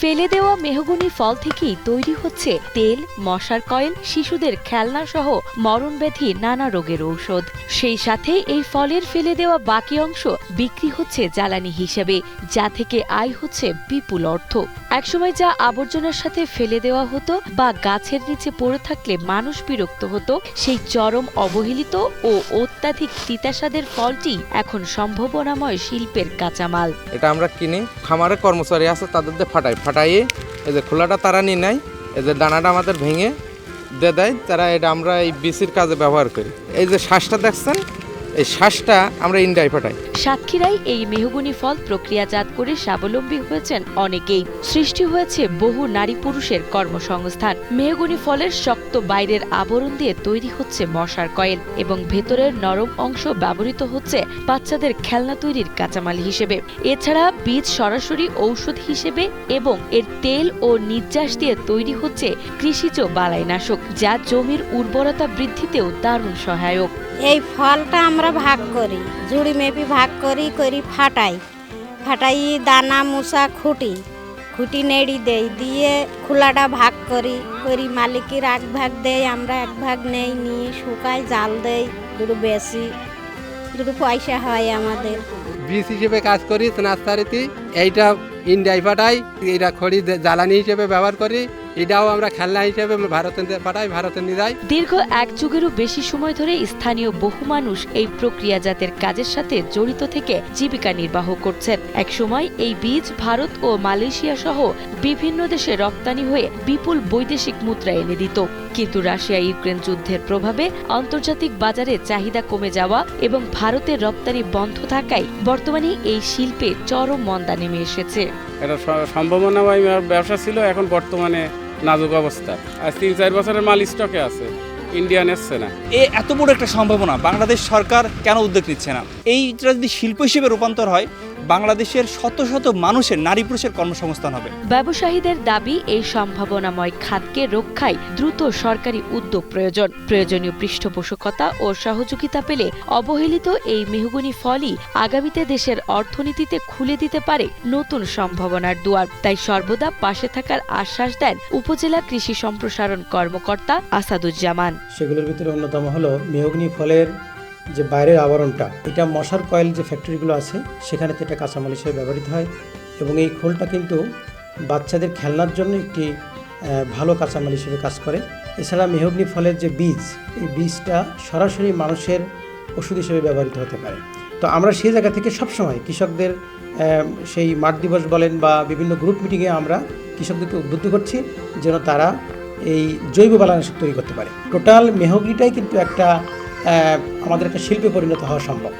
ফেলে দেওয়া মেহগনি ফল থেকেই তৈরি হচ্ছে তেল, মশার কয়েল, শিশুদের খেলনা সহ মরণব্যাধি নানা রোগের ঔষধ। সেই সাথে এই ফলের ফেলে দেওয়া বাকি অংশ বিক্রি হচ্ছে জ্বালানি হিসেবে, যা থেকে আয় হচ্ছে বিপুল অর্থ। একসময় যা আবর্জনার সাথে ফেলে দেওয়া হতো বা গাছের নিচে পড়ে থাকলে মানুষ বিরক্ত হতো, সেই চরম অবহেলিত ও অত্যাধিক তিতাস্বাদের ফলটি এখন সম্ভাবনাময় শিল্পের কাঁচামাল। এটা আমরা কিনি, খামারে কর্মচারী আছে তাদের ফাটাইয়ে এই যে খোলাটা তারা নিয়ে নেয়, এই যে দানাটা আমাদের ভেঙে দিয়ে দেয় তারা, এটা আমরা এই বিচির কাজে ব্যবহার করি। এই যে শ্বাসটা দেখছেন, এই শ্বাসটা আমরা ইন্ডিয়ায় পাঠাই। সাতক্ষীরায় এই মেহগনি ফল প্রক্রিয়াজাত করে স্বাবলম্বী হয়েছেন অনেকেই। সৃষ্টি হয়েছে বহু নারী পুরুষের কর্মসংস্থান। মেহগনি ফলের শক্ত বাইরের আবরণ দিয়ে তৈরি হচ্ছে মশার কয়েল এবং ভেতরের নরম অংশ ব্যবহৃত হচ্ছে বাচ্চাদের খেলনা তৈরির কাঁচামাল হিসেবে। এছাড়া বীজ সরাসরি ঔষধ হিসেবে এবং এর তেল ও নির্যাস দিয়ে তৈরি হচ্ছে কৃষিজ বালাইনাশক, যা জমির উর্বরতা বৃদ্ধিতেও দারুণ সহায়ক। এই ফলটা আমরা ভাগ করি, জুড়ি মেপি ভাগ করি ফাটাই দানা মুসা খুঁটি নেড়ি দেই, দিয়ে খোলাটা ভাগ করি মালিকের এক ভাগ দেয়, আমরা এক ভাগ নেই, নিয়ে শুকাই জাল দেই, দুটো বেশি দুটো পয়সা হয় আমাদের। বীজ হিসেবে কাজ করি নার্সারিতে, এইটা ইন্ডিয়ায় পাঠাই, এইটা খড়ি জ্বালানি হিসেবে ব্যবহার করি, এটাও আমরা খেলনা হিসেবে ভারতে পাঠাই, ভারতে নিয়ে যাই। দীর্ঘ এক যুগেরও বেশি সময় ধরে স্থানীয় বহু মানুষ এই প্রক্রিয়াজাতের কাজের সাথে জড়িত থেকে জীবিকা নির্বাহ করছেন। একসময় এই বীজ ভারত ও মালয়েশিয়া সহ বিভিন্ন দেশে রপ্তানি হয়ে বিপুল বৈদেশিক মুদ্রা এনে দিত, কিন্তু রাশিয়া ইউক্রেন যুদ্ধের প্রভাবে আন্তর্জাতিক বাজারে চাহিদা কমে যাওয়া এবং ভারতের রপ্তানি বন্ধ থাকায় বর্তমানে এই শিল্পে চরম মন্দা নেমে এসেছে। এটা সম্ভাবনাময় ব্যবসা ছিল, এখন বর্তমানে নাজুক অবস্থা। আর 3-4 বছরের মাল স্টকে আছে, ইন্ডিয়ান এসছে না। এত বড় একটা সম্ভাবনা বাংলাদেশ সরকার কেন উদ্যোগ নিচ্ছে না? এইটা যদি শিল্প হিসেবে রূপান্তর হয়, বাংলাদেশের শত শত মানুষের, নারী পুরুষের কর্মসংস্থান হবে। ব্যবসায়ীদের দাবি, এই সম্ভাবনাময় খাতকে রক্ষায় দ্রুত সরকারি উদ্যোগ প্রয়োজন। প্রয়োজনীয় পৃষ্ঠপোষকতা ও সহযোগিতা পেলে অবহেলিত এই মেহগনি ফলই আগামীতে দেশের অর্থনীতিতে খুলে দিতে পারে নতুন সম্ভাবনার দুয়ার। তাই সর্বদা পাশে থাকার আশ্বাস দেন উপজেলা কৃষি সম্প্রসারণ কর্মকর্তা আসাদুজ্জামান। সেগুলোর ভিতরে অন্যতম হলো মেহগনি ফলের যে বাইরের আবরণটা, এটা মশার কয়েল যে ফ্যাক্টরিগুলো আছে সেখানে এটা কাঁচামাল হিসেবে ব্যবহৃত হয় এবং এই খোলটা কিন্তু বাচ্চাদের খেলনার জন্য একটি ভালো কাঁচামাল হিসেবে কাজ করে। এছাড়া মেহগনি ফলের যে বীজ, এই বীজটা সরাসরি মানুষের ওষুধ হিসেবে ব্যবহৃত হতে পারে। তো আমরা সেই জায়গা থেকে সবসময় কৃষকদের সেই মাঠ দিবস বলেন বা বিভিন্ন গ্রুপ মিটিংয়ে আমরা কৃষকদেরকে উদ্বুদ্ধ করছি যেন তারা এই জৈব বালাইনাশক তৈরি করতে পারে। টোটাল মেহগনিটাই কিন্তু আমাদের একটা শিল্পে পরিণত হওয়া সম্ভব।